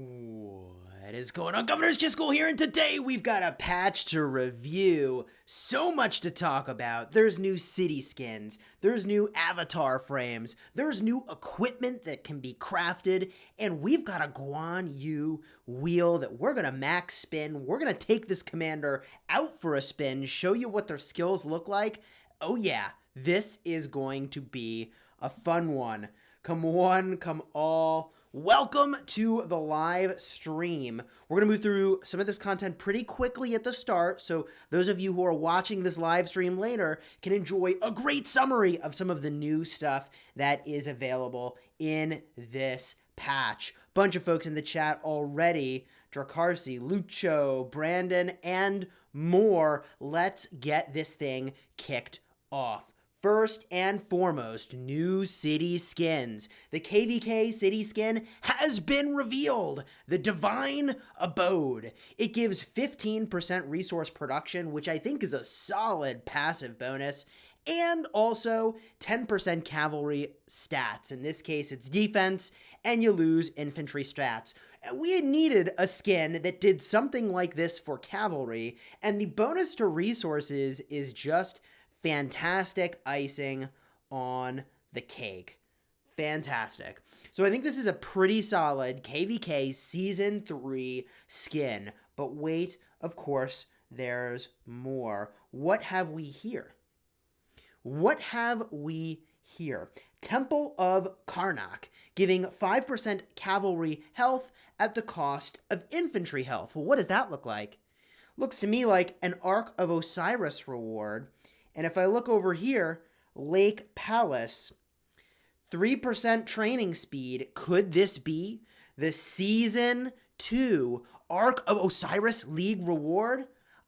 What is going on, Governor's Chisgule here, and today we've got a patch to review. So much to talk about. There's new city skins, there's new avatar frames, there's new equipment that can be crafted, and we've got a Guan Yu wheel that we're gonna max spin. We're gonna take this commander out for a spin, show you what their skills look like. Oh yeah, this is going to be a fun one. Come one, come all. Welcome to the live stream. We're going to move through some of this content pretty quickly at the start, so those of you who are watching this live stream later can enjoy a great summary of some of the new stuff that is available in this patch. Bunch of folks in the chat already. Dracarsi, Lucho, Brandon, and more. Let's get this thing kicked off. First and foremost, new city skins. The KVK city skin has been revealed. The Divine Abode. It gives 15% resource production, which I think is a solid passive bonus, and also 10% cavalry stats. In this case, it's defense, and you lose infantry stats. We had needed a skin that did something like this for cavalry, and the bonus to resources is just fantastic icing on the cake. Fantastic. So I think this is a pretty solid KVK Season 3 skin. But wait, of course, there's more. What have we here? What have we here? Temple of Karnak, giving 5% cavalry health at the cost of infantry health. Well, what does that look like? Looks to me like an Ark of Osiris reward. And if I look over here, Lake Palace, 3% training speed. Could this be the Season 2 Ark of Osiris League reward?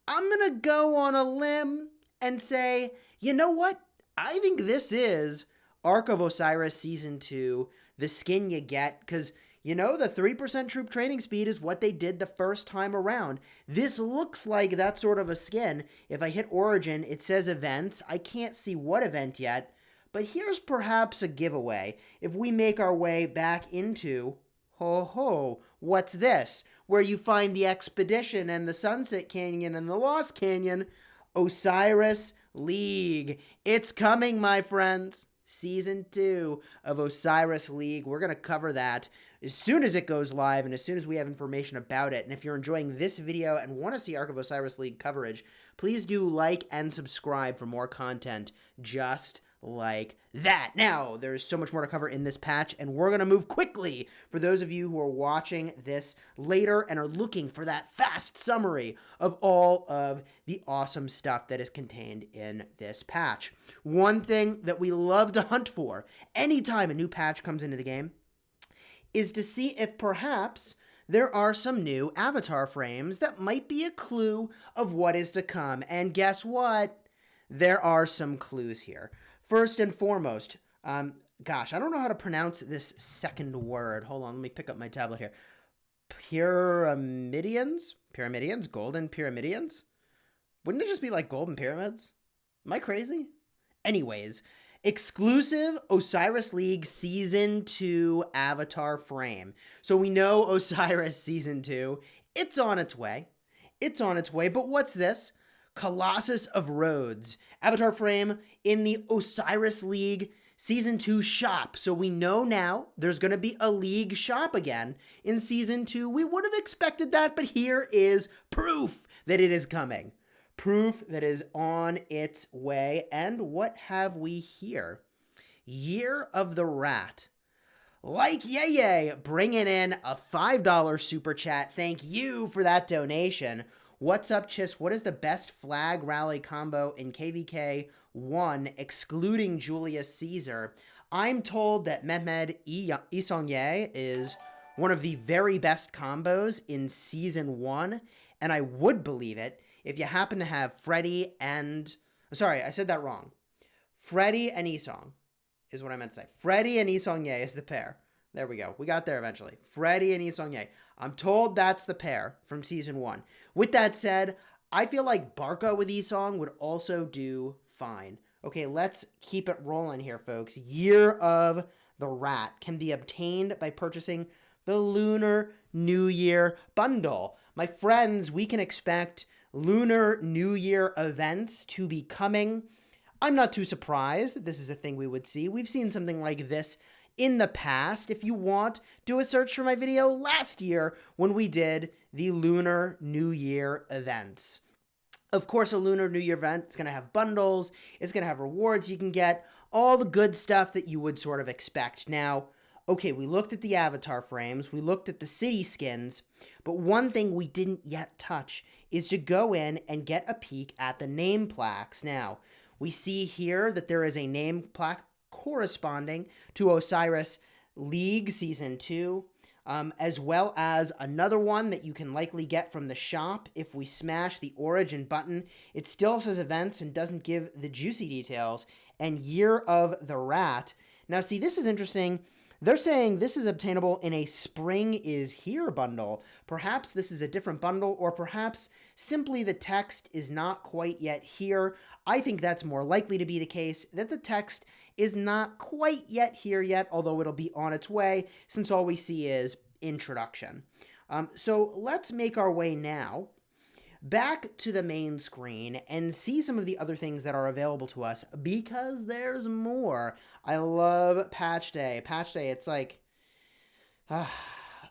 I'm going to go on a limb and say, you know what? I think this is Ark of Osiris Season 2, the skin you get, because you know, the 3% troop training speed is what they did the first time around. This looks like that sort of a skin. If I hit Origin, it says events. I can't see what event yet, but here's perhaps a giveaway. If we make our way back into, what's this? Where you find the Expedition and the Sunset Canyon and the Lost Canyon, Osiris League. It's coming, my friends. Season 2 of Osiris League. We're going to cover that as soon as it goes live and as soon as we have information about it. And if you're enjoying this video and want to see Ark of Osiris League coverage, please do like and subscribe for more content just like that. Now, there's so much more to cover in this patch, and we're going to move quickly for those of you who are watching this later and are looking for that fast summary of all of the awesome stuff that is contained in this patch. One thing that we love to hunt for anytime a new patch comes into the game is to see if perhaps there are some new avatar frames that might be a clue of what is to come. And guess what? There are some clues here. First and foremost, gosh, I don't know how to pronounce this second word. Hold on, let me pick up my tablet here. Pyramidians? Pyramidians? Golden Pyramidians? Wouldn't it just be like golden pyramids? Am I crazy? Anyways, exclusive Osiris League Season 2 avatar frame. So we know Osiris Season 2. It's on its way. It's on its way, but what's this? Colossus of Rhodes. Avatar frame in the Osiris League Season 2 shop. So we know now there's going to be a League shop again in Season 2. We would have expected that, but here is proof that it is coming. Proof that is on its way. And what have we here? Year of the Rat. Like Yay, bringing in a $5 super chat. Thank you for that donation. What's up, Chis? What is the best flag rally combo in KVK 1, excluding Julius Caesar? I'm told that Mehmed Isongye is one of the very best combos in Season 1, and I would believe it if you happen to have Freddy and... Sorry, I said that wrong. Freddy and Isong is what I meant to say. Freddy and Isongye is the pair. There we go. We got there eventually. Freddy and Isongye. I'm told that's the pair from Season 1. With that said, I feel like Barca with Isong would also do fine. Okay, let's keep it rolling here, folks. Year of the Rat can be obtained by purchasing the Lunar New Year bundle. My friends, we can expect Lunar New Year events to be coming. I'm not too surprised that this is a thing we would see. We've seen something like this in the past. If you want, do a search for my video last year when we did the Lunar New Year events. Of course, a Lunar New Year event is going to have bundles, it's going to have rewards you can get, all the good stuff that you would sort of expect. Now, okay, we looked at the avatar frames, we looked at the city skins, but one thing we didn't yet touch is to go in and get a peek at the name plaques. Now, we see here that there is a name plaque corresponding to Osiris League Season 2, as well as another one that you can likely get from the shop. If we smash the Origin button, it still says events and doesn't give the juicy details. And Year of the Rat. Now, see, this is interesting. They're saying this is obtainable in a Spring is Here bundle. Perhaps this is a different bundle, or perhaps simply the text is not quite yet here. I think that's more likely to be the case, that the text is not quite yet here yet, although it'll be on its way, since all we see is introduction. So let's make our way now back to the main screen and see some of the other things that are available to us, because there's more. I love Patch Day. Patch Day, it's like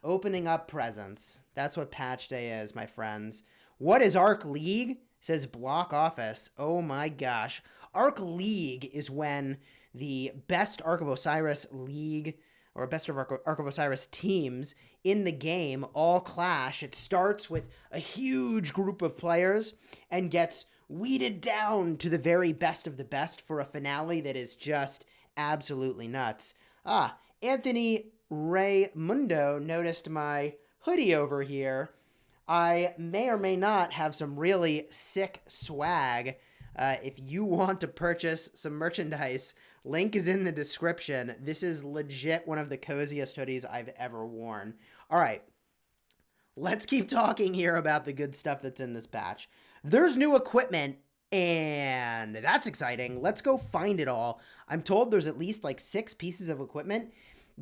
opening up presents. That's what Patch Day is, my friends. What is Ark League? Says Block Office. Oh my gosh. Ark League is when the best Ark of Osiris League, or best of Ark of Osiris teams in the game all clash. It starts with a huge group of players and gets weeded down to the very best of the best for a finale that is just absolutely nuts. Anthony Raymundo noticed my hoodie over here. I may or may not have some really sick swag. If you want to purchase some merchandise, link is in the description. This is legit one of the coziest hoodies I've ever worn. All right, let's keep talking here about the good stuff that's in this patch. There's new equipment, and that's exciting. Let's go find it all. I'm told there's at least like 6 pieces of equipment.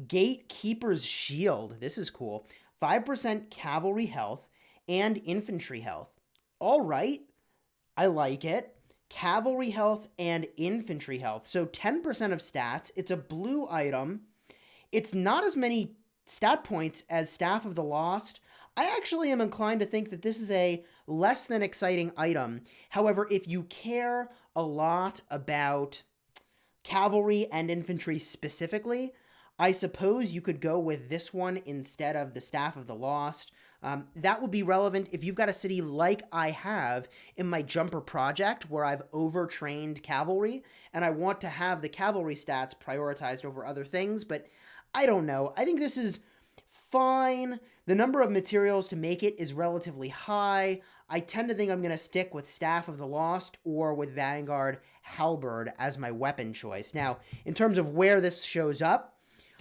Gatekeeper's Shield. This is cool. 5% cavalry health and infantry health. All right, I like it. Cavalry health and infantry health. So 10% of stats. It's a blue item. It's not as many stat points as Staff of the Lost. I actually am inclined to think that this is a less than exciting item. However, if you care a lot about cavalry and infantry specifically, I suppose you could go with this one instead of the Staff of the Lost. That would be relevant if you've got a city like I have in my jumper project where I've overtrained cavalry and I want to have the cavalry stats prioritized over other things, but I don't know. I think this is fine. The number of materials to make it is relatively high. I tend to think I'm going to stick with Staff of the Lost or with Vanguard Halberd as my weapon choice. Now, in terms of where this shows up,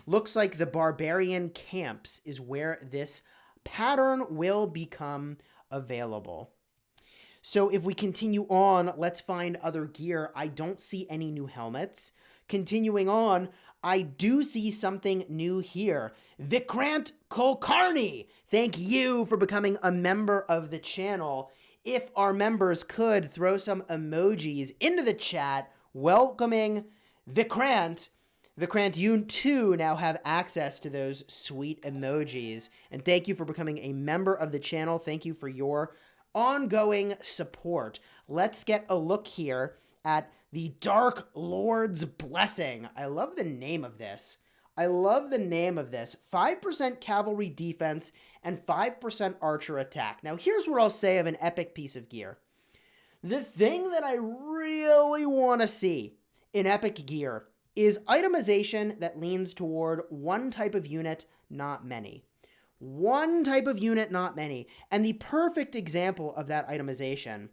looks like the Barbarian Camps is where this pattern will become available. So if we continue on, let's find other gear. I don't see any new helmets. Continuing on, I do see something new here. Vikrant Kulkarni, thank you for becoming a member of the channel. If our members could throw some emojis into the chat welcoming Vikrant. Vikrant, you too now have access to those sweet emojis. And thank you for becoming a member of the channel. Thank you for your ongoing support. Let's get a look here at the Dark Lord's Blessing. I love the name of this. 5% cavalry defense and 5% archer attack. Now, here's what I'll say of an epic piece of gear. The thing that I really want to see in epic gear is itemization that leans toward one type of unit, not many. One type of unit, not many. And the perfect example of that itemization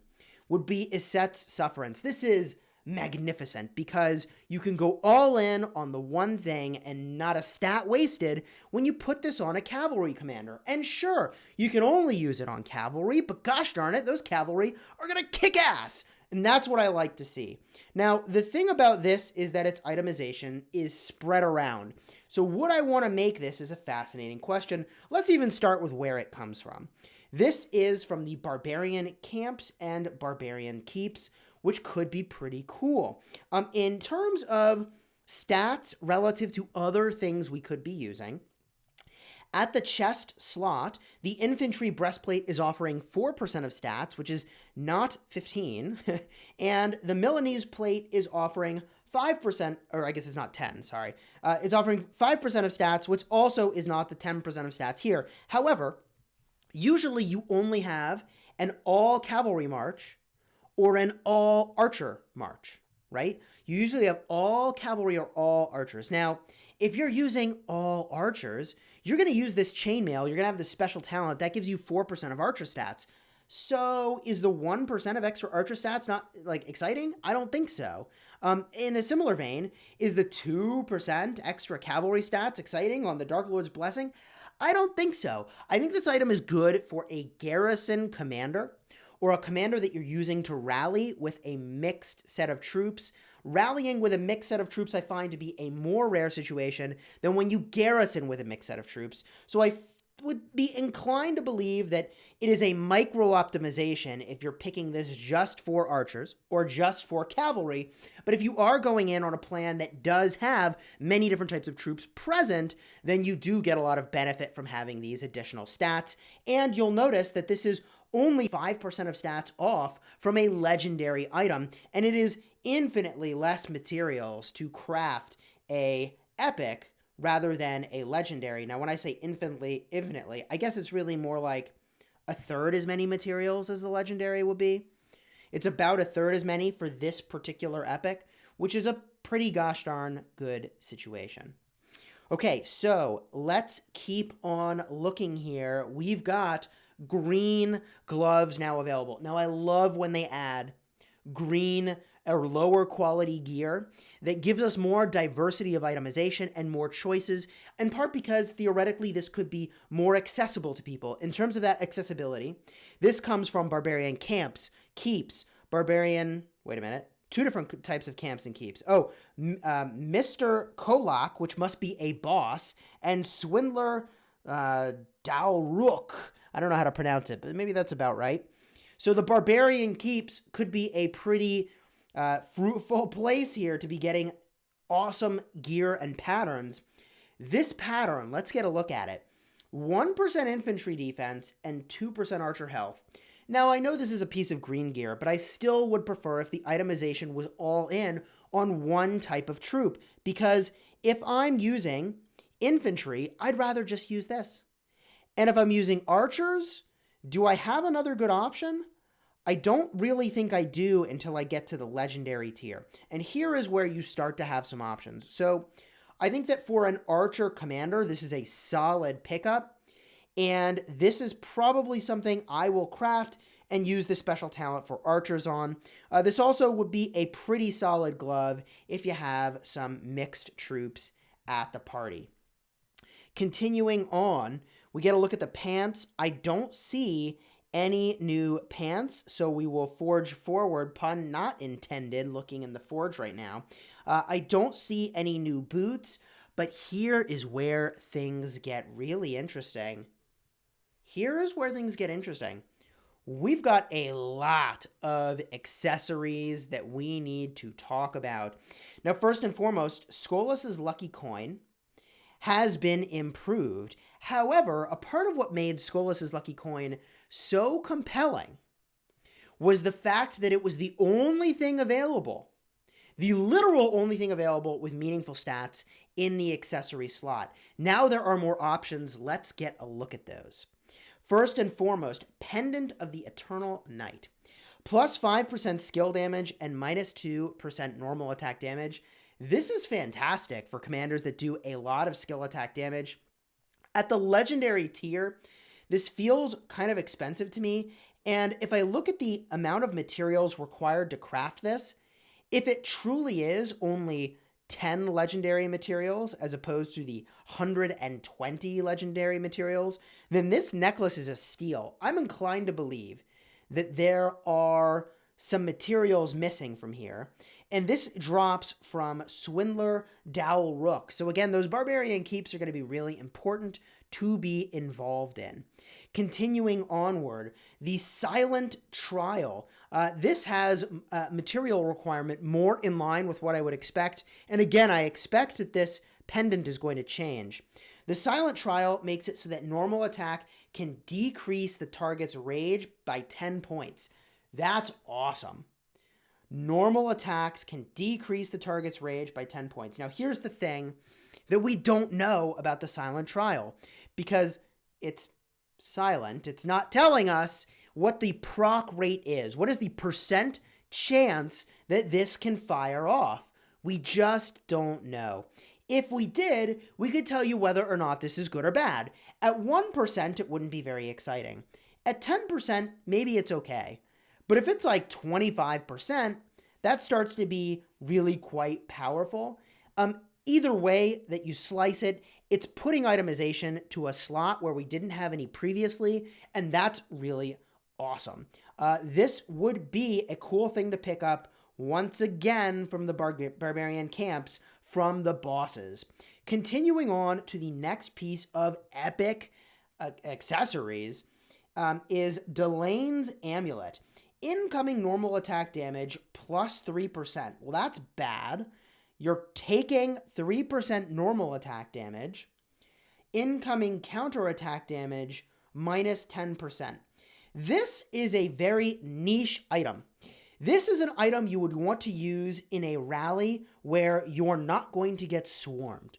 would be Iset's Sufferance. This is magnificent because you can go all in on the one thing and not a stat wasted when you put this on a cavalry commander. And sure, you can only use it on cavalry, but gosh darn it, those cavalry are going to kick ass. And that's what I like to see. Now, the thing about this is that its itemization is spread around. So would I want to make this is a fascinating question. Let's even start with where it comes from. This is from the Barbarian Camps and Barbarian Keeps, which could be pretty cool. In terms of stats relative to other things we could be using, at the chest slot, the infantry breastplate is offering 4% of stats, which is not 15, and the Milanese plate is offering 5%, or I guess it's not 10, sorry. It's offering 5% of stats, which also is not the 10% of stats here. However, usually you only have an all cavalry march or an all archer march, right? You usually have all cavalry or all archers. Now, if you're using all archers, you're going to use this chainmail. You're going to have this special talent. That gives you 4% of archer stats. So is the 1% of extra archer stats not like exciting? I don't think so. In a similar vein, is the 2% extra cavalry stats exciting on the Dark Lord's Blessing? I don't think so. I think this item is good for a garrison commander or a commander that you're using to rally with a mixed set of troops. Rallying with a mixed set of troops I find to be a more rare situation than when you garrison with a mixed set of troops. So I would be inclined to believe that it is a micro optimization if you're picking this just for archers or just for cavalry. But if you are going in on a plan that does have many different types of troops present, then you do get a lot of benefit from having these additional stats. And you'll notice that this is only 5% of stats off from a legendary item, and it is infinitely less materials to craft a epic rather than a legendary. Now, when I say infinitely, I guess it's really more like a third as many materials as the legendary would be. It's about a third as many for this particular epic, which is a pretty gosh darn good situation. Okay, so let's keep on looking here. We've got green gloves now available. Now, I love when they add green or lower quality gear that gives us more diversity of itemization and more choices, in part because theoretically this could be more accessible to people. In terms of that accessibility, this comes from Barbarian Camps, Keeps, two different types of camps and keeps. Mr. Kolak, which must be a boss, and Swindler Dalruk. I don't know how to pronounce it, but maybe that's about right. So the Barbarian Keeps could be a pretty fruitful place here to be getting awesome gear and patterns. This pattern, let's get a look at it. 1% infantry defense and 2% archer health. Now, I know this is a piece of green gear, but I still would prefer if the itemization was all in on one type of troop, because if I'm using infantry, I'd rather just use this. And if I'm using archers, do I have another good option? I don't really think I do until I get to the legendary tier. And here is where you start to have some options. So I think that for an archer commander, this is a solid pickup. And this is probably something I will craft and use the special talent for archers on. This also would be a pretty solid glove if you have some mixed troops at the party. Continuing on, we get a look at the pants. I don't see any new pants, so we will forge forward, pun not intended, looking in the forge right now. I don't see any new boots, but here is where things get really interesting. We've got a lot of accessories that we need to talk about. Now, first and foremost, Skolas's lucky coin has been improved. However, a part of what made Skolas's lucky coin so compelling was the fact that it was the only thing available, the literal only thing available with meaningful stats in the accessory slot. Now there are more options. Let's get a look at those. First and foremost, Pendant of the Eternal Night. Plus 5% skill damage and minus 2% normal attack damage. This is fantastic for commanders that do a lot of skill attack damage. At the legendary tier, this feels kind of expensive to me. And if I look at the amount of materials required to craft this, if it truly is only 10 legendary materials as opposed to the 120 legendary materials, then this necklace is a steal. I'm inclined to believe that there are some materials missing from here. And this drops from Swindler, Dowel, Rook. So again, those barbarian keeps are going to be really important to be involved in. Continuing onward, the Silent Trial. This has material requirement more in line with what I would expect. And again, I expect that this pendant is going to change. The Silent Trial makes it so that normal attack can decrease the target's rage by 10 points. That's awesome. Normal attacks can decrease the target's rage by 10 points. Now, here's the thing that we don't know about the Silent Trial, because it's silent. It's not telling us what the proc rate is. What is the percent chance that this can fire off? We just don't know. If we did, we could tell you whether or not this is good or bad. At 1%, it wouldn't be very exciting. At 10%, maybe it's okay. But if it's like 25%, that starts to be really quite powerful. Either way that you slice it, it's putting itemization to a slot where we didn't have any previously, and that's really awesome. This would be a cool thing to pick up once again from the barbarian camps, from the bosses. Continuing on to the next piece of epic accessories is Delane's Amulet. Incoming normal attack damage plus 3%. Well, that's bad. You're taking 3% normal attack damage. Incoming counterattack damage minus 10%. This is a very niche item. This is an item you would want to use in a rally where you're not going to get swarmed.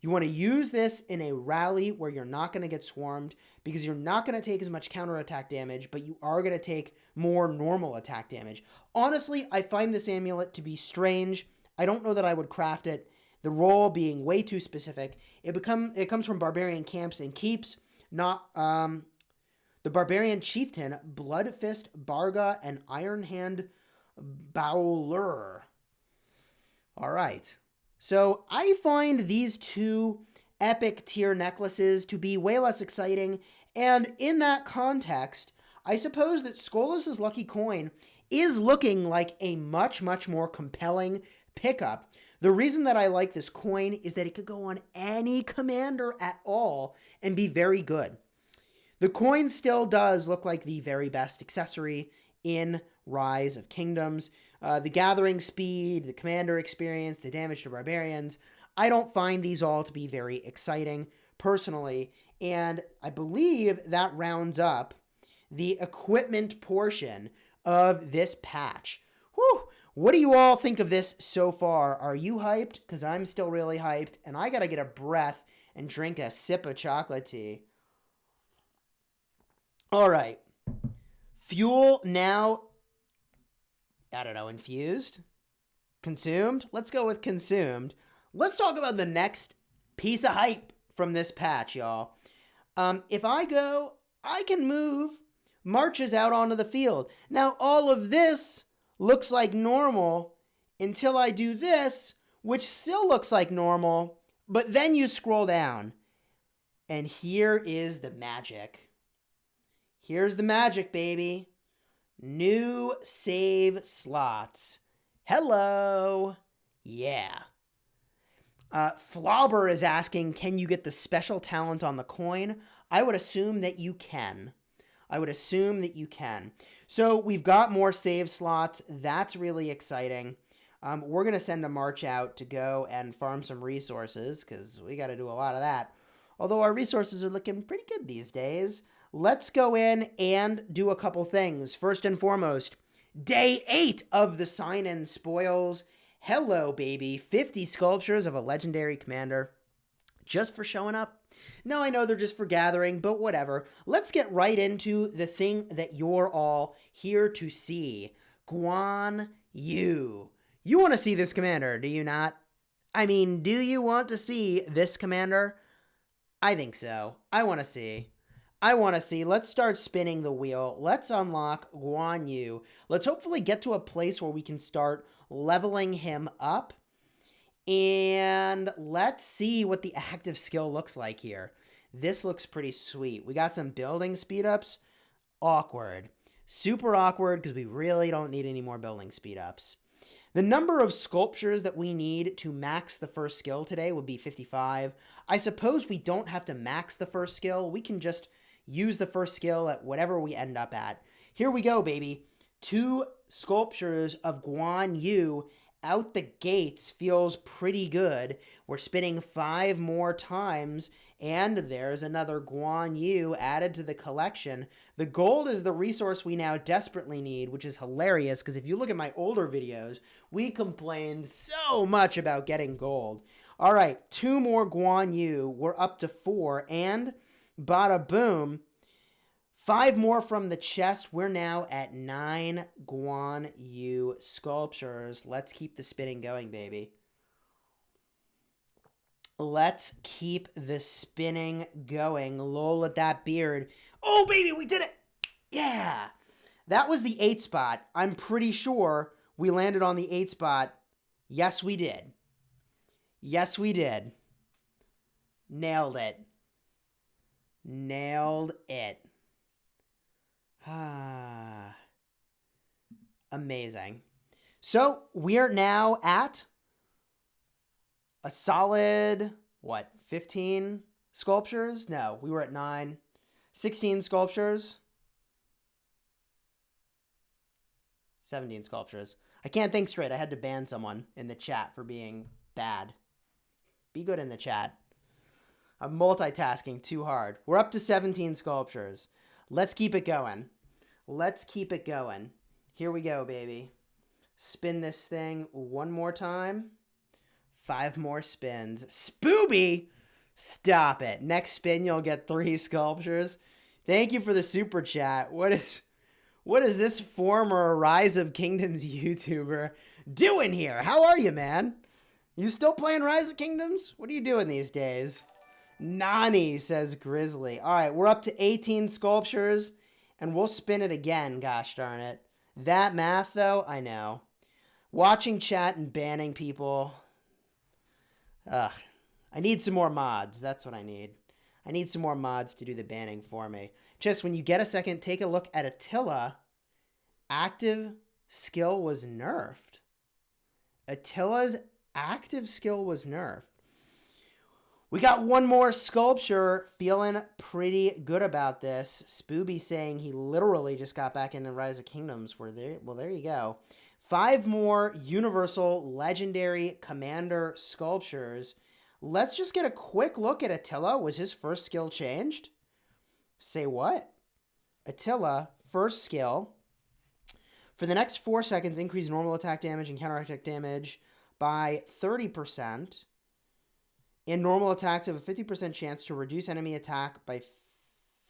You want to use this in a rally where you're not going to get swarmed, because you're not going to take as much counterattack damage, but you are going to take more normal attack damage. Honestly, I find this amulet to be strange. I don't know that I would craft it. The role being way too specific. It comes from barbarian camps and keeps, not the barbarian chieftain, Bloodfist Barga, and Iron Hand Bowler. All right. So I find these two epic tier necklaces to be way less exciting, and in that context, I suppose that Skolas's Lucky Coin is looking like a much, much more compelling pickup. The reason that I like this coin is that it could go on any commander at all and be very good. The coin still does look like the very best accessory in Rise of Kingdoms. The gathering speed, the commander experience, the damage to barbarians. I don't find these all to be very exciting personally, and I believe that rounds up the equipment portion of this patch. Whew! What do you all think of this so far? Are you hyped? Because I'm still really hyped, and I gotta get a breath and drink a sip of chocolate tea. All right. Fuel now, I don't know, infused? Consumed? Let's go with consumed. Let's talk about the next piece of hype from this patch, y'all. If I go, I can move marches out onto the field. Now, all of this looks like normal until I do this, which still looks like normal, but then you scroll down, and here is the magic. Here's the magic, baby. New save slots. Hello. Yeah. Flobber is asking, can you get the special talent on the coin? I would assume that you can. So we've got more save slots. That's really exciting. We're going to send a march out to go and farm some resources, because we got to do a lot of that. Although our resources are looking pretty good these days. Let's go in and do a couple things. First and foremost, day 8 of the sign-in spoils. Hello, baby. 50 sculptures of a legendary commander. Just for showing up? No, I know they're just for gathering, but whatever. Let's get right into the thing that you're all here to see. Guan Yu. You want to see this commander, do you not? I mean, do you want to see this commander? I think so. I want to see. Let's start spinning the wheel. Let's unlock Guan Yu. Let's hopefully get to a place where we can start leveling him up. And let's see what the active skill looks like here. This looks pretty sweet. We got some building speed ups. Awkward. Super awkward because we really don't need any more building speed ups. The number of sculptures that we need to max the first skill today would be 55. I suppose we don't have to max the first skill. We can just use the first skill at whatever we end up at. Here we go, baby. 2 sculptures of Guan Yu out the gates feels pretty good. We're spinning 5 more times, and there's another Guan Yu added to the collection. The gold is the resource we now desperately need, which is hilarious because if you look at my older videos, we complained so much about getting gold. All right, 2 more Guan Yu. We're up to 4, and bada boom, 5 more from the chest. We're now at 9 Guan Yu sculptures. Let's keep the spinning going, baby. Let's keep the spinning going. Lol at that beard. Oh, baby, we did it. Yeah. That was the 8 spot. I'm pretty sure we landed on the 8 spot. Yes, we did. Yes, we did. Nailed it. Nailed it. Amazing. So we're now at a solid, 15 sculptures? No, we were at 9. 16 sculptures. 17 sculptures. I can't think straight. I had to ban someone in the chat for being bad. Be good in the chat. I'm multitasking too hard. We're up to 17 sculptures. Let's keep it going. Let's keep it going. Here we go, baby. Spin this thing one more time. 5 more spins. Spooby! Stop it. Next spin, you'll get 3 sculptures. Thank you for the super chat. What is this former Rise of Kingdoms YouTuber doing here? How are you, man? You still playing Rise of Kingdoms? What are you doing these days? Nani, says Grizzly. All right, we're up to 18 sculptures, and we'll spin it again, gosh darn it. That math, though, I know. Watching chat and banning people. Ugh. I need some more mods. That's what I need. I need some more mods to do the banning for me. Just when you get a second, take a look at Attila. Active skill was nerfed. Attila's active skill was nerfed. We got one more sculpture. Feeling pretty good about this. Spooby saying he literally just got back into Rise of Kingdoms. Well, there you go. 5 more Universal Legendary Commander sculptures. Let's just get a quick look at Attila. Was his first skill changed? Say what? Attila, first skill. For the next 4 seconds, increase normal attack damage and counterattack damage by 30%. And normal attacks have a 50% chance to reduce enemy attack by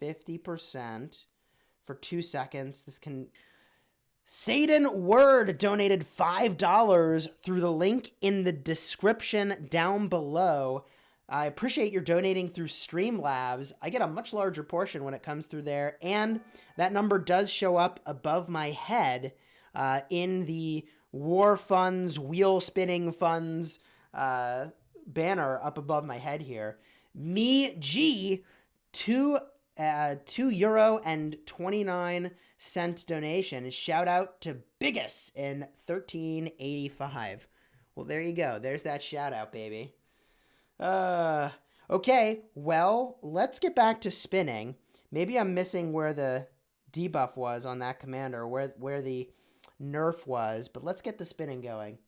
50% for 2 seconds. This can... Satan Word donated $5 through the link in the description down below. I appreciate your donating through Streamlabs. I get a much larger portion when it comes through there, and that number does show up above my head in the War Funds, Wheel Spinning Funds banner up above my head here. Me G, €2.29 donation. Shout out to Biggest in 1385. Well, there you go. There's that shout out, baby. Okay, well, let's get back to spinning. Maybe I'm missing where the debuff was on that commander, where the nerf was, but let's get the spinning going.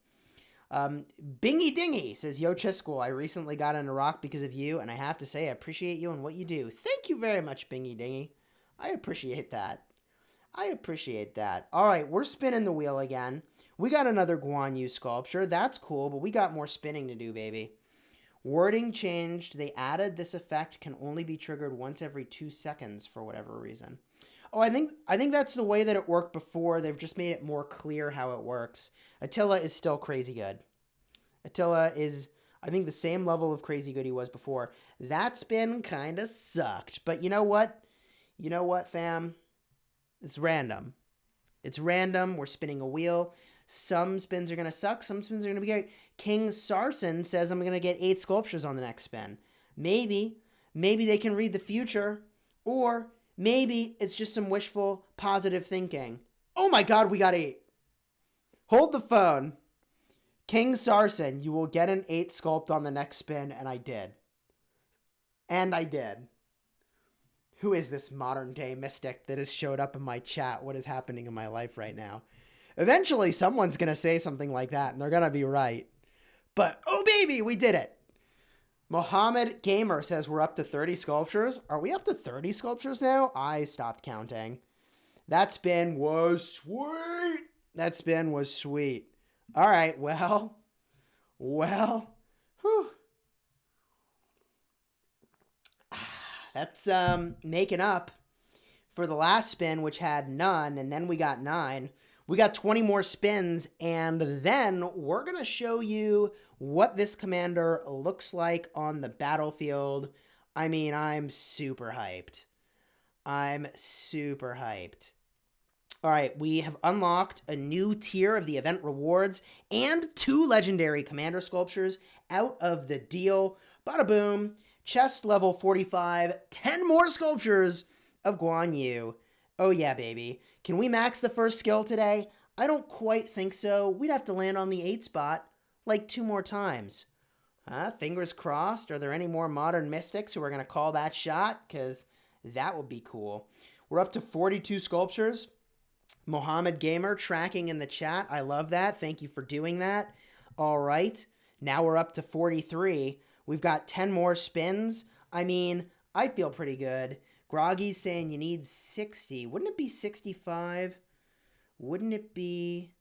Bingy Dingy says, Yo Chisgule, I recently got into rock because of you, and I have to say I appreciate you and what you do. Thank you very much, Bingy Dingy. I appreciate that. I appreciate that. All right, we're spinning the wheel again. We got another Guan Yu sculpture. That's cool, but we got more spinning to do, baby. Wording changed. They added this effect can only be triggered once every 2 seconds for whatever reason. Oh, I think that's the way that it worked before. They've just made it more clear how it works. Attila is still crazy good. Attila is, I think, the same level of crazy good he was before. That spin kind of sucked. But you know what? You know what, fam? It's random. It's random. We're spinning a wheel. Some spins are going to suck. Some spins are going to be great. King Sarson says I'm going to get 8 sculptures on the next spin. Maybe they can read the future. Or Maybe it's just some wishful positive thinking. Oh my god, we got 8. Hold the phone. King Sarsen, you will get an 8 sculpt on the next spin, and I did. And I did. Who is this modern day mystic that has showed up in my chat? What is happening in my life right now? Eventually, someone's going to say something like that, and they're going to be right. But, oh baby, we did it. Mohammed Gamer says we're up to 30 sculptures. Are we up to 30 sculptures now? I stopped counting. That spin was sweet. That spin was sweet. All right, well, whew. That's making up for the last spin, which had none, and then we got 9. We got 20 more spins, and then we're going to show you what this commander looks like on the battlefield. I mean, I'm super hyped. All right, we have unlocked a new tier of the event rewards and 2 legendary commander sculptures out of the deal. Bada boom. Chest level 45, 10 more sculptures of Guan Yu. Oh yeah, baby. Can we max the first skill today? I don't quite think so. We'd have to land on the 8 spot like 2 more times. Fingers crossed. Are there any more modern mystics who are going to call that shot? Because that would be cool. We're up to 42 sculptures. Mohammed Gamer tracking in the chat. I love that. Thank you for doing that. All right. Now we're up to 43. We've got 10 more spins. I mean, I feel pretty good. Groggy's saying you need 60. Wouldn't it be 65? Wouldn't it be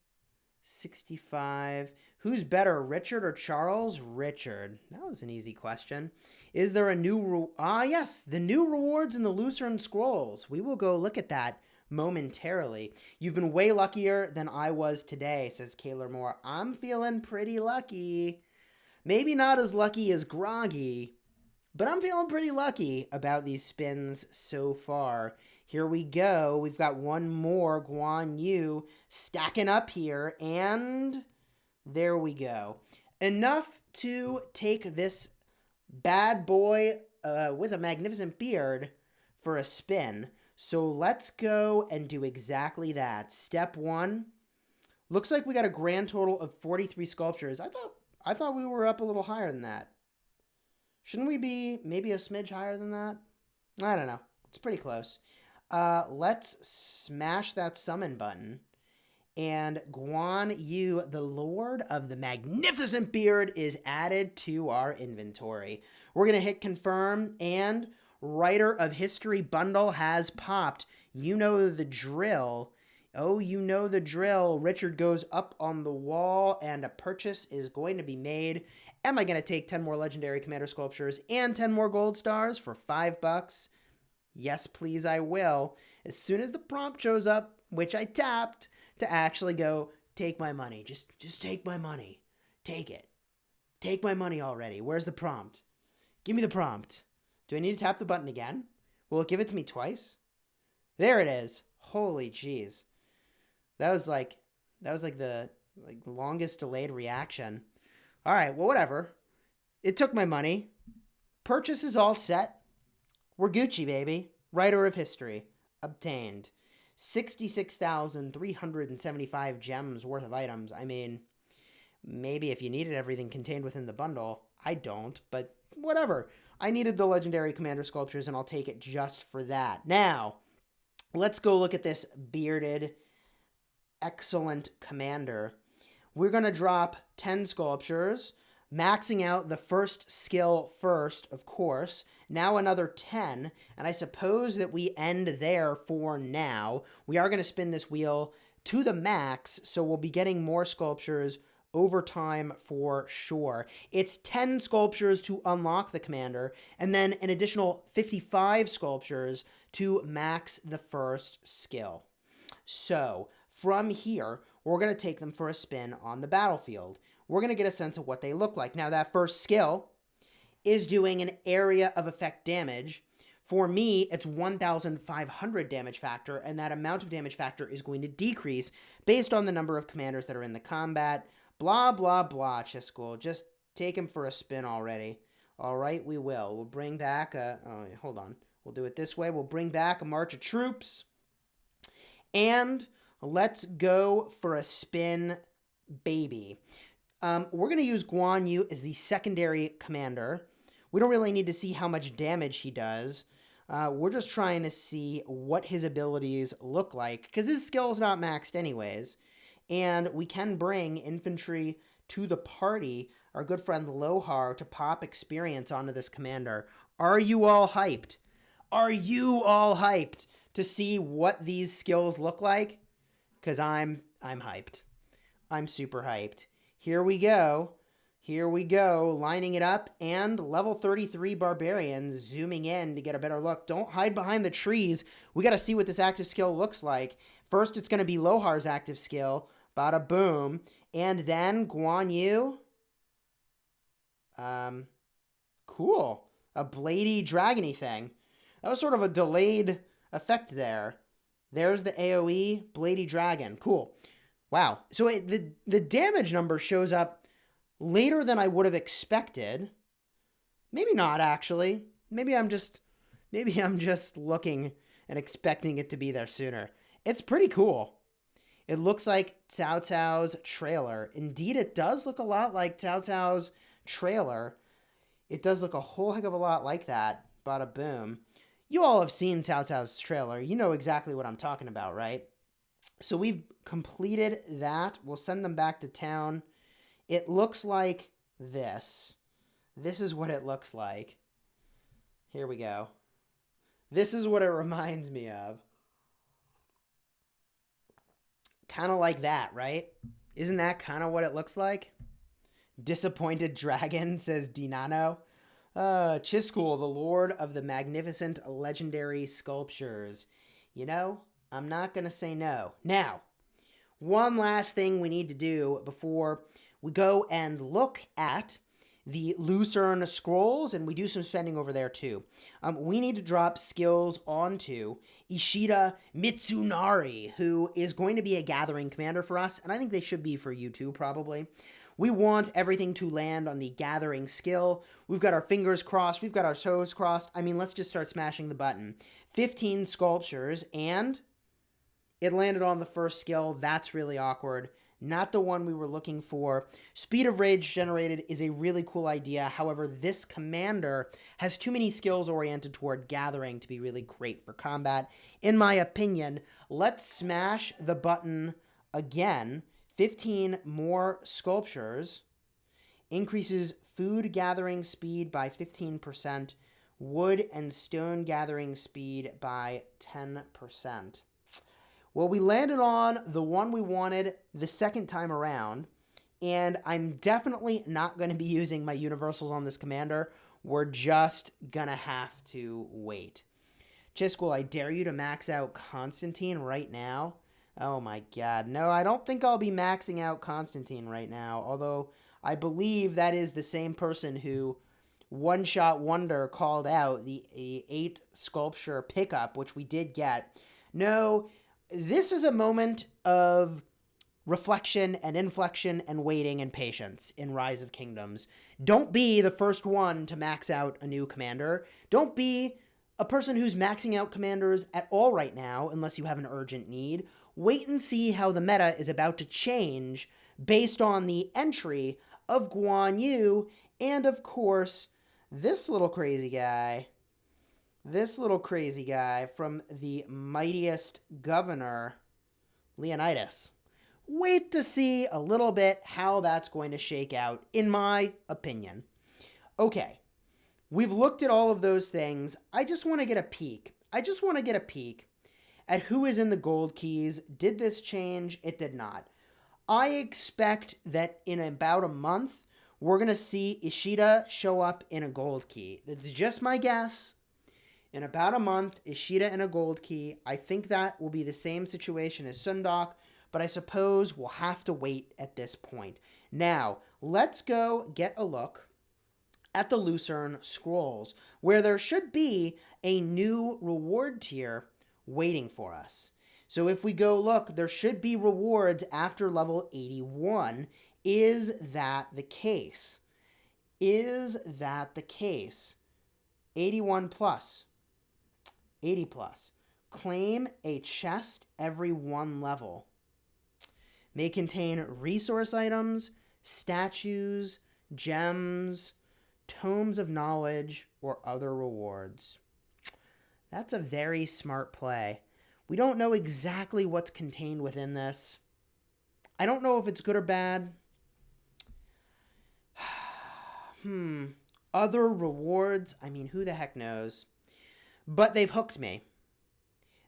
65? Who's better, Richard or Charles? Richard. That was an easy question. Is there a new... yes, the new rewards in the Lucerne Scrolls. We will go look at that momentarily. You've been way luckier than I was today, says Kaylor Moore. I'm feeling pretty lucky. Maybe not as lucky as Groggy, but I'm feeling pretty lucky about these spins so far. Here we go. We've got one more Guan Yu stacking up here, and there we go. Enough to take this bad boy with a magnificent beard for a spin. So let's go and do exactly that. Step 1. Looks like we got a grand total of 43 sculptures. I thought we were up a little higher than that. Shouldn't we be maybe a smidge higher than that? I don't know. It's pretty close. Let's smash that summon button. And Guan Yu, the Lord of the Magnificent Beard, is added to our inventory. We're going to hit confirm, and Writer of History bundle has popped. You know the drill. Oh, you know the drill. Richard goes up on the wall, and a purchase is going to be made. Am I going to take 10 more legendary commander sculptures and 10 more gold stars for $5? Yes, please, I will. As soon as the prompt shows up, which I tapped to actually go, take my money. Just take my money. Take it. Take my money already. Where's the prompt? Give me the prompt. Do I need to tap the button again? Will it give it to me twice? There it is. Holy jeez. That was like the longest delayed reaction. All right, well, whatever. It took my money. Purchase is all set. We're Gucci, baby. Writer of History. Obtained. 66,375 gems worth of items. I mean, maybe if you needed everything contained within the bundle. I don't, but whatever. I needed the legendary commander sculptures, and I'll take it just for that. Now, let's go look at this bearded, excellent commander. We're going to drop 10 sculptures, maxing out the first skill first, of course. Now another 10, and I suppose that we end there for now. We are going to spin this wheel to the max, so we'll be getting more sculptures over time for sure. It's 10 sculptures to unlock the commander, and then an additional 55 sculptures to max the first skill. So, from here, we're going to take them for a spin on the battlefield. We're going to get a sense of what they look like. Now, that first skill is doing an area of effect damage. For me, it's 1,500 damage factor, and that amount of damage factor is going to decrease based on the number of commanders that are in the combat. Blah, blah, blah, Chisgule. Just take him for a spin already. All right, we will. We'll bring back a... Oh, hold on. We'll do it this way. We'll bring back a march of troops. And let's go for a spin, baby. We're going to use Guan Yu as the secondary commander. We don't really need to see how much damage he does. We're just trying to see what his abilities look like, because his skill's not maxed anyways. And we can bring infantry to the party, our good friend Lohar, to pop experience onto this commander. Are you all hyped? Are you all hyped to see what these skills look like? Because I'm hyped. I'm super hyped. Here we go. Here we go, lining it up, and level 33 Barbarians zooming in to get a better look. Don't hide behind the trees. We got to see what this active skill looks like. First, it's going to be Lohar's active skill. Bada boom. And then Guan Yu. Cool. A bladey dragony thing. That was sort of a delayed effect there. There's the AoE, bladey dragon. Cool. Wow. So the damage number shows up later than I would have expected. Maybe not, actually. Maybe I'm just looking and expecting it to be there sooner. It's pretty cool. It looks like Cao Cao's trailer. Indeed, it does look a lot like Cao Cao's trailer. It does look a whole heck of a lot like that. Bada boom. You all have seen Cao Cao's trailer. You know exactly what I'm talking about, right? So we've completed that. We'll send them back to town. It looks like this. This is what it looks like. Here we go. This is what it reminds me of. Kind of like that, right? Isn't that kind of what it looks like? Disappointed dragon, says Dinano. Chisgule, the lord of the magnificent legendary sculptures. You know, I'm not going to say no. Now, one last thing we need to do before we go and look at the Lucerne scrolls, and we do some spending over there too. We need to drop skills onto Ishida Mitsunari, who is going to be a gathering commander for us, and I think they should be for you too, probably. We want everything to land on the gathering skill. We've got our fingers crossed. We've got our toes crossed. I mean, let's just start smashing the button. 15 sculptures, and it landed on the first skill. That's really awkward. Not the one we were looking for. Speed of Rage generated is a really cool idea. However, this commander has too many skills oriented toward gathering to be really great for combat. In my opinion, let's smash the button again. 15 more sculptures. Increases food gathering speed by 15%. Wood and stone gathering speed by 10%. Well, we landed on the one we wanted the second time around, and I'm definitely not going to be using my universals on this commander. We're just going to have to wait. Chisgule, I dare you to max out Constantine right now. Oh my god. No, I don't think I'll be maxing out Constantine right now, although I believe that is the same person who One Shot Wonder called out the 8 sculpture pickup, which we did get. No, this is a moment of reflection and inflection and waiting and patience in Rise of Kingdoms. Don't be the first one to max out a new commander. Don't be a person who's maxing out commanders at all right now unless you have an urgent need. Wait and see how the meta is about to change based on the entry of Guan Yu and, of course, this little crazy guy. This little crazy guy from the mightiest governor, Leonidas. Wait to see a little bit how that's going to shake out, in my opinion. Okay, we've looked at all of those things. I just want to get a peek. At who is in the gold keys. Did this change? It did not. I expect that in about a month, we're going to see Ishida show up in a gold key. That's just my guess. In about a month, Ishida in a gold key. I think that will be the same situation as Sundok, but I suppose we'll have to wait at this point. Now, let's go get a look at the Lucerne scrolls, where there should be a new reward tier waiting for us. So if we go look, there should be rewards after level 81. Is that the case? 81 plus. 80 plus. Claim a chest every 1 level. May contain resource items, statues, gems, tomes of knowledge, or other rewards. That's a very smart play. We don't know exactly what's contained within this. I don't know if it's good or bad. Other rewards, I mean, who the heck knows? But they've hooked me.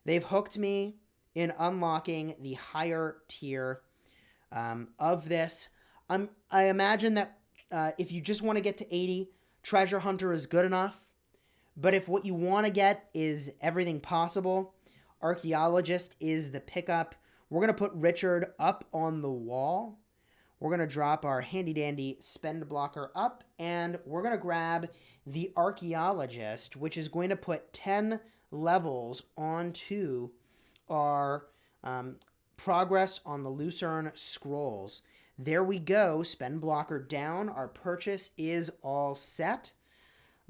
They've hooked me in unlocking the higher tier of this. I imagine that if you just want to get to 80, Treasure Hunter is good enough. But if what you want to get is everything possible, Archaeologist is the pickup. We're going to put Richard up on the wall. We're going to drop our handy-dandy spend blocker up, and we're going to grab the Archaeologist, which is going to put 10 levels onto our progress on the Lucerne scrolls. There we go. Spend blocker down. Our purchase is all set.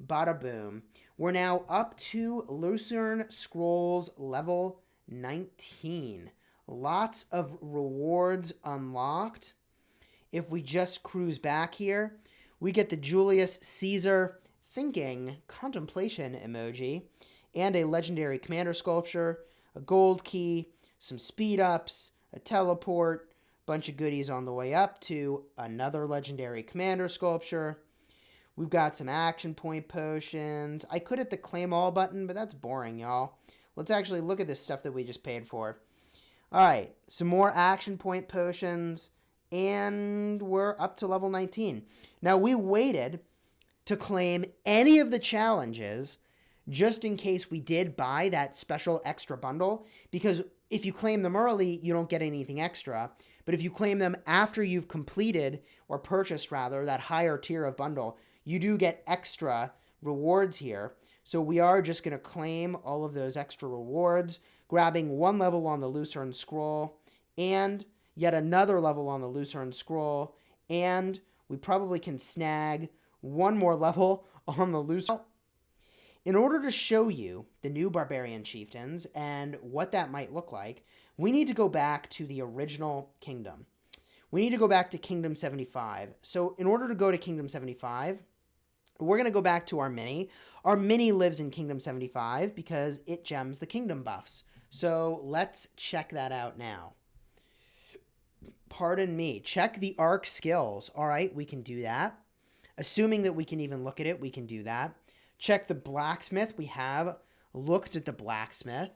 Bada boom. We're now up to Lucerne scrolls level 19. Lots of rewards unlocked. If we just cruise back here, we get the Julius Caesar thinking contemplation emoji and a legendary commander sculpture, a gold key, some speed ups, a teleport, bunch of goodies on the way up to another legendary commander sculpture. We've got some action point potions. I could hit the claim all button, but that's boring, y'all. Let's actually look at this stuff that we just paid for. All right, some more action point potions, and we're up to level 19. Now, we waited to claim any of the challenges just in case we did buy that special extra bundle, because if you claim them early, you don't get anything extra. But if you claim them after you've completed, or purchased rather, that higher tier of bundle, you do get extra rewards here. So we are just going to claim all of those extra rewards, grabbing 1 level on the Lucerne scroll and yet another level on the Lucerne scroll, and we probably can snag 1 more level on the Lucerne. In order to show you the new barbarian chieftains and what that might look like, we need to go back to the original kingdom. We need to go back to Kingdom 75. So in order to go to Kingdom 75, we're going to go back to our mini. Our mini lives in Kingdom 75 because it gems the kingdom buffs. So let's check that out now. Pardon me. Check the Ark skills. All right, we can do that. Assuming that we can even look at it, we can do that. Check the blacksmith. We have looked at the blacksmith.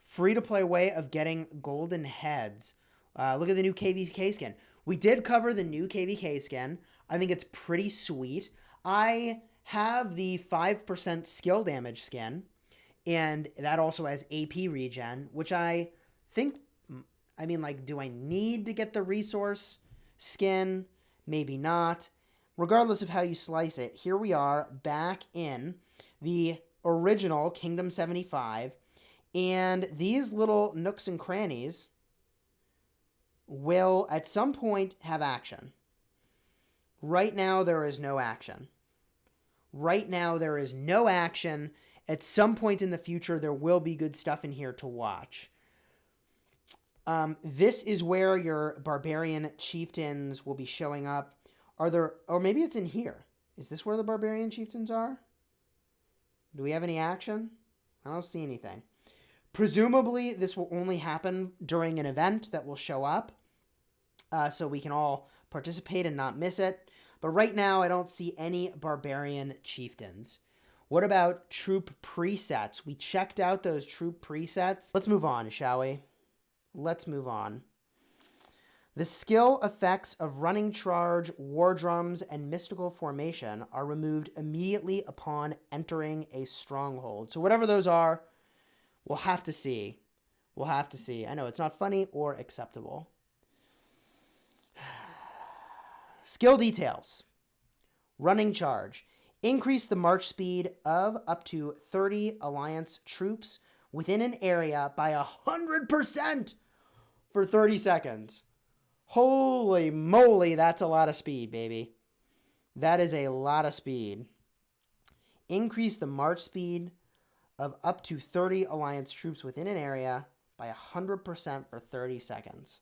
Free-to-play way of getting golden heads. Look at the new KVK skin. We did cover the new KVK skin. I think it's pretty sweet. I have the 5% skill damage skin, and that also has AP regen, which I think, I mean, like, do I need to get the resource skin? Maybe not. Regardless of how you slice it, here we are back in the original Kingdom 75, and these little nooks and crannies will at some point have action. Right now, there is no action. Right now, there is no action. At some point in the future, there will be good stuff in here to watch. This is where your barbarian chieftains will be showing up. Are there, or maybe it's in here. Is this where the barbarian chieftains are? Do we have any action? I don't see anything. Presumably, this will only happen during an event that will show up, so we can all participate and not miss it. But right now, I don't see any barbarian chieftains. What about troop presets? We checked out those troop presets. Let's move on, shall we? Let's move on. The skill effects of running charge, war drums, and mystical formation are removed immediately upon entering a stronghold. So whatever those are, we'll have to see. We'll have to see. I know it's not funny or acceptable. Skill details. Running charge. Increase the march speed of up to 30 Alliance troops within an area by 100% for 30 seconds. Holy moly, that's a lot of speed, baby. That is a lot of speed. Increase the march speed of up to 30 Alliance troops within an area by 100% for 30 seconds.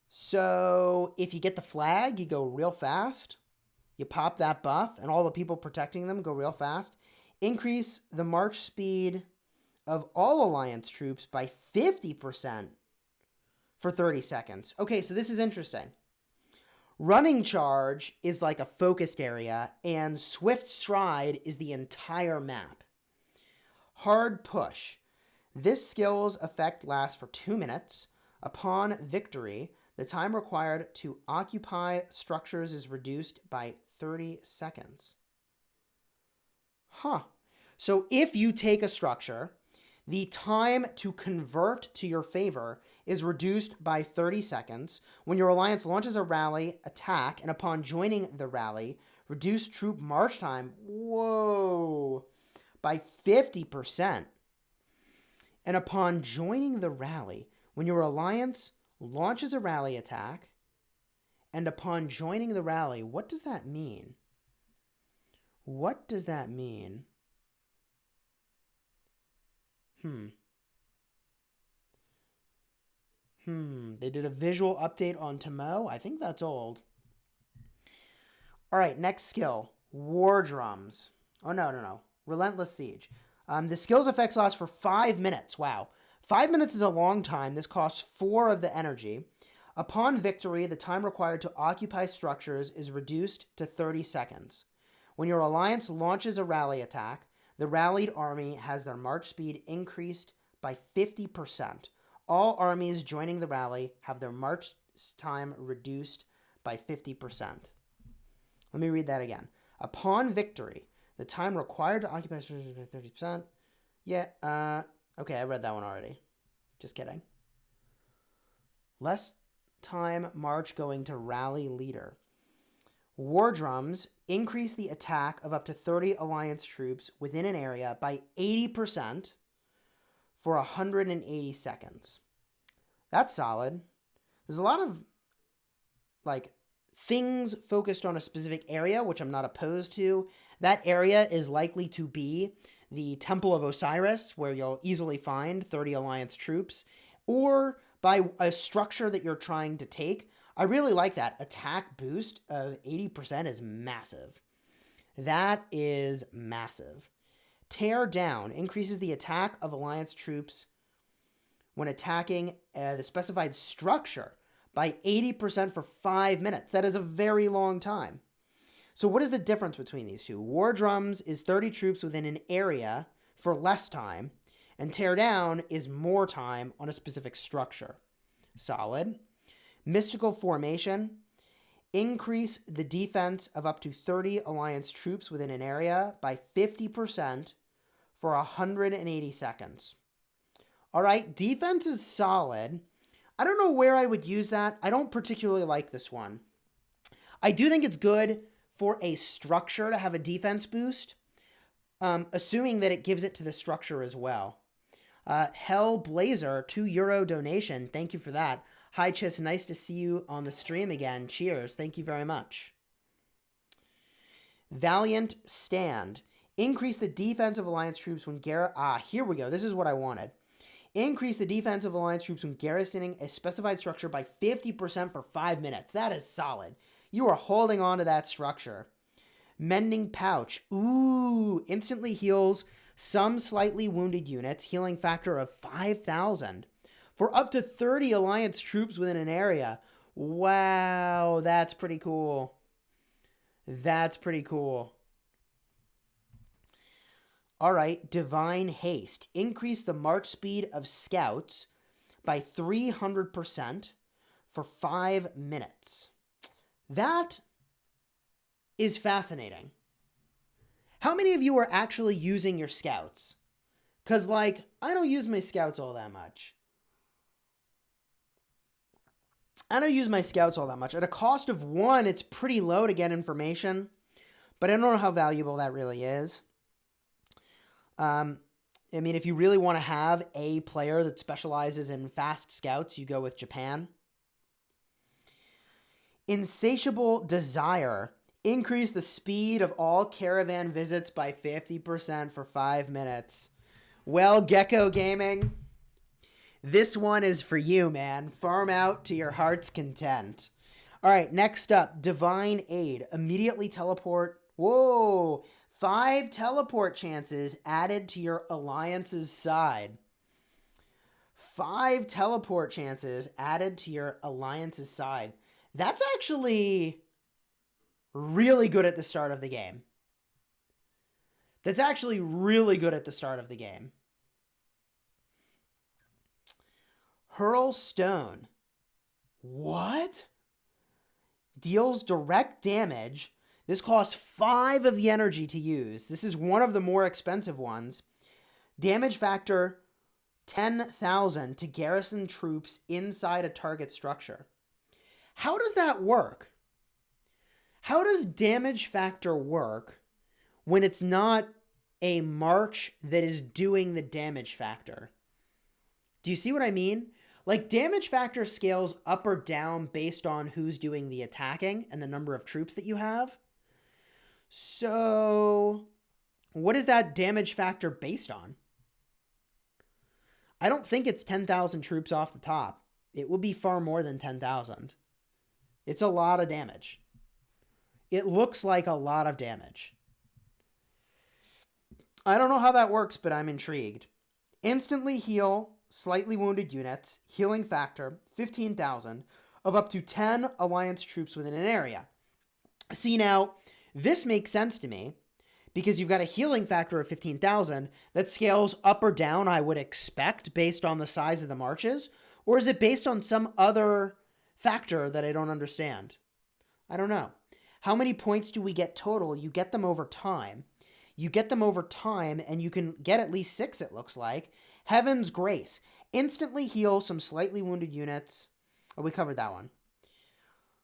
So if you get the flag, you go real fast. You pop that buff, and all the people protecting them go real fast. Increase the march speed of all Alliance troops by 50% for 30 seconds. Okay, so this is interesting. Running charge is like a focused area, and swift stride is the entire map. Hard push. This skill's effect lasts for 2 minutes. Upon victory, the time required to occupy structures is reduced by 30 seconds. Huh. So if you take a structure, the time to convert to your favor is reduced by 30 seconds. When your alliance launches a rally attack, and upon joining the rally, reduce troop march time, whoa, by 50%. And upon joining the rally, when your alliance launches a rally attack, and upon joining the rally, what does that mean? What does that mean? They did a visual update on Tomo. I think that's old. All right, next skill. War Drums. Oh, no. Relentless Siege. The skill's effects last for 5 minutes. Wow. 5 minutes is a long time. This costs 4 of the energy. Upon victory, the time required to occupy structures is reduced to 30 seconds. When your alliance launches a rally attack, the rallied army has their march speed increased by 50%. All armies joining the rally have their march time reduced by 50%. Let me read that again. Upon victory, the time required to occupy structures is by 30%. Yeah, okay, I read that one already. Just kidding. Less time march going to rally leader. War Drums increase the attack of up to 30 Alliance troops within an area by 80% for 180 seconds. That's solid. There's a lot of things focused on a specific area, which I'm not opposed to. That area is likely to be the Temple of Osiris, where you'll easily find 30 Alliance troops, or by a structure that you're trying to take. I really like that. Attack boost of 80% is massive. That is massive. Tear Down increases the attack of Alliance troops when attacking the specified structure by 80% for 5 minutes. That is a very long time. So what is the difference between these two? War Drums is 30 troops within an area for less time, and Tear Down is more time on a specific structure. Solid. Mystical Formation. Increase the defense of up to 30 Alliance troops within an area by 50% for 180 seconds. All right, defense is solid. I don't know where I would use that. I don't particularly like this one. I do think it's good for a structure to have a defense boost, assuming that it gives it to the structure as well. Hell Blazer, €2 donation. Thank you for that. Hi, Chis. Nice to see you on the stream again. Cheers. Thank you very much. Valiant Stand. Increase the defense of Alliance troops when here we go. This is what I wanted. Increase the defense of Alliance troops when garrisoning a specified structure by 50% for 5 minutes. That is solid. You are holding on to that structure. Mending Pouch. Ooh, instantly heals some slightly wounded units, healing factor of 5,000 for up to 30 Alliance troops within an area. Wow, that's pretty cool. That's pretty cool. All right, Divine Haste. Increase the march speed of scouts by 300% for 5 minutes. That is fascinating. How many of you are actually using your scouts? Because, I don't use my scouts all that much. At a cost of 1, it's pretty low to get information, but I don't know how valuable that really is. If you really want to have a player that specializes in fast scouts, you go with Japan. Insatiable Desire Increase the speed of all caravan visits by 50% for 5 minutes. Well, Gecko Gaming, this one is for you, man. Farm out to your heart's content. All right, next up, Divine Aid. Immediately teleport. Whoa, 5 teleport chances added to your alliance's side. 5 teleport chances added to your alliance's side. That's actually really good at the start of the game. That's actually really good at the start of the game. Hurl Stone. What? Deals direct damage. This costs 5 of the energy to use. This is one of the more expensive ones. Damage factor 10,000 to garrison troops inside a target structure. How does that work? How does damage factor work when it's not a march that is doing the damage factor? Do you see what I mean? Like, damage factor scales up or down based on who's doing the attacking and the number of troops that you have. So, what is that damage factor based on? I don't think it's 10,000 troops off the top. It would be far more than 10,000. It's a lot of damage. It looks like a lot of damage. I don't know how that works, but I'm intrigued. Instantly heal slightly wounded units, healing factor 15,000 of up to 10 alliance troops within an area. See, now, this makes sense to me because you've got a healing factor of 15,000 that scales up or down, I would expect, based on the size of the marches. Or is it based on some other factor that I don't understand? I don't know. How many points do we get total? You get them over time. You get them over time, and you can get at least 6, it looks like. Heaven's Grace. Instantly heal some slightly wounded units. Oh, we covered that one.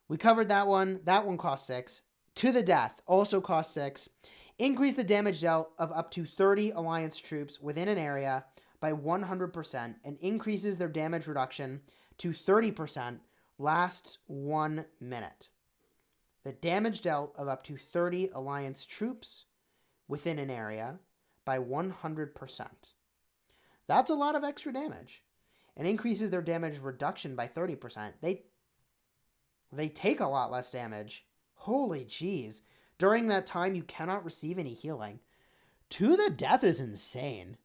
We covered that one. That one costs 6. To the Death also costs 6. Increase the damage dealt of up to 30 alliance troops within an area by 100% and increases their damage reduction to 30%. Lasts 1 minute. The damage dealt of up to 30 alliance troops within an area by 100%. That's a lot of extra damage. And increases their damage reduction by 30%. They take a lot less damage. Holy jeez. During that time, you cannot receive any healing. To the Death is insane.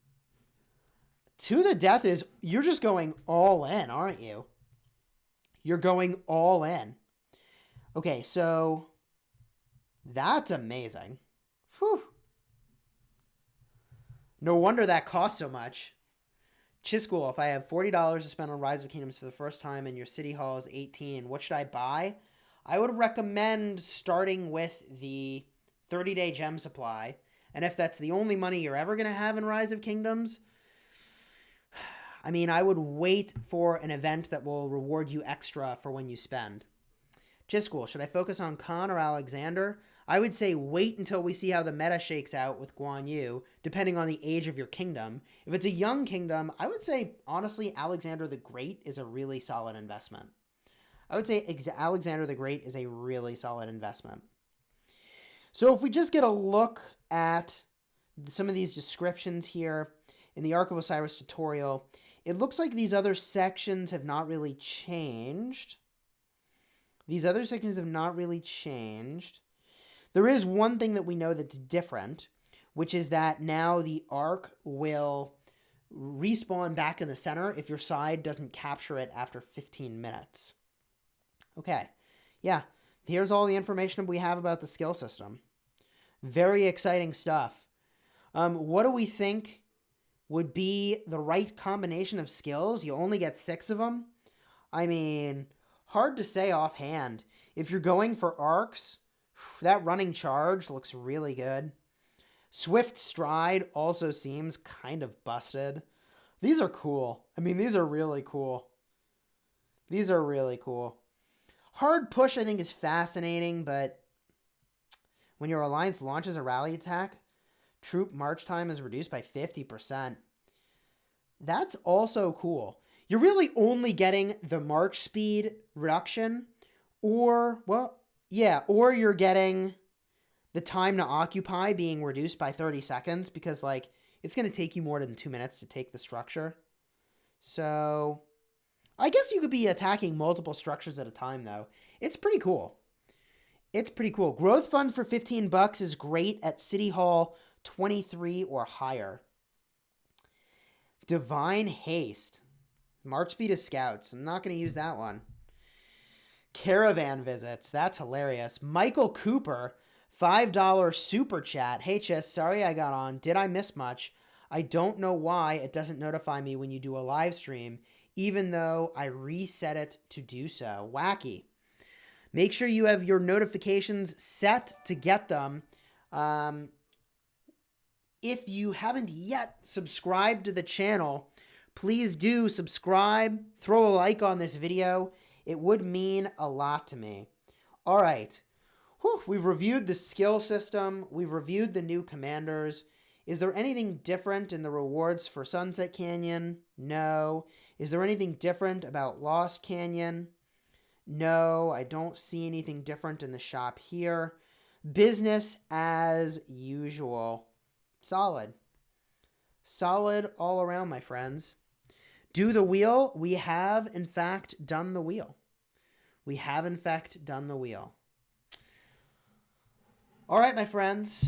To the Death is, you're just going all in, aren't you? You're going all in. Okay, so that's amazing. Whew. No wonder that costs so much. Chisgule, if I have $40 to spend on Rise of Kingdoms for the first time and your city hall is 18, what should I buy? I would recommend starting with the 30-day gem supply. And if that's the only money you're ever going to have in Rise of Kingdoms, I mean, I would wait for an event that will reward you extra for when you spend. Chisgule, should I focus on Khan or Alexander? I would say wait until we see how the meta shakes out with Guan Yu, depending on the age of your kingdom. If it's a young kingdom, I would say, honestly, Alexander the Great is a really solid investment. I would say Alexander the Great is a really solid investment. So if we just get a look at some of these descriptions here in the Ark of Osiris tutorial, it looks like these other sections have not really changed. These other sections have not really changed. There is one thing that we know that's different, which is that now the Ark will respawn back in the center if your side doesn't capture it after 15 minutes. Okay, yeah, here's all the information we have about the skill system. Very exciting stuff. What do we think would be the right combination of skills? You only get 6 of them. I mean, hard to say offhand. If you're going for arcs, that running charge looks really good. Swift Stride also seems kind of busted. These are cool. I mean, these are really cool. These are really cool. Hard Push, I think, is fascinating, but when your alliance launches a rally attack, troop march time is reduced by 50%. That's also cool. You're really only getting the march speed reduction, or, well, yeah, or you're getting the time to occupy being reduced by 30 seconds because, like, it's going to take you more than 2 minutes to take the structure. So I guess you could be attacking multiple structures at a time, though. It's pretty cool. It's pretty cool. Growth Fund for $15 is great at City Hall 23 or higher. Divine Haste. March speed of Scouts. I'm not going to use that one. Caravan Visits. That's hilarious. Michael Cooper, $5 super chat. Hey, Chis, sorry I got on. Did I miss much? I don't know why it doesn't notify me when you do a live stream, even though I reset it to do so. Wacky. Make sure you have your notifications set to get them. If you haven't yet subscribed to the channel, please do subscribe. Throw a like on this video. It would mean a lot to me. All right. We've reviewed the skill system. We've reviewed the new commanders. Is there anything different in the rewards for Sunset Canyon? No. Is there anything different about Lost Canyon? No, I don't see anything different in the shop here. Business as usual. Solid. Solid all around, my friends. Do the wheel. We have, in fact, done the wheel. We have, in fact, done the wheel. All right, my friends.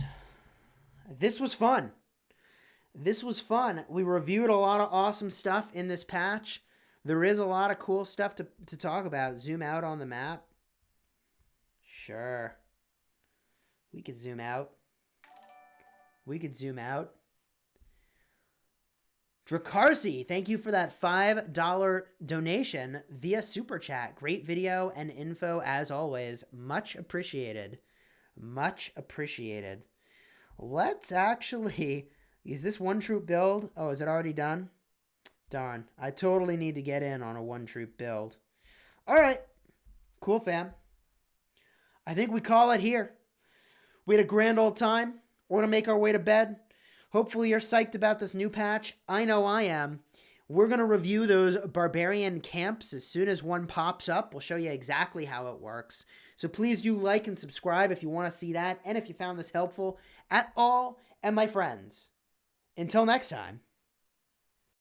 This was fun. This was fun. We reviewed a lot of awesome stuff in this patch. There is a lot of cool stuff to talk about. Zoom out on the map. Sure. We could zoom out. We could zoom out. Dracarsi, thank you for that $5 donation via Super Chat. Great video and info as always. Much appreciated. Much appreciated. Let's actually... Is this one troop build? Oh, is it already done? Darn. I totally need to get in on a one troop build. All right. Cool, fam. I think we call it here. We had a grand old time. We're going to make our way to bed. Hopefully you're psyched about this new patch. I know I am. We're going to review those barbarian camps as soon as one pops up. We'll show you exactly how it works. So please do like and subscribe if you want to see that and if you found this helpful at all. And my friends, until next time.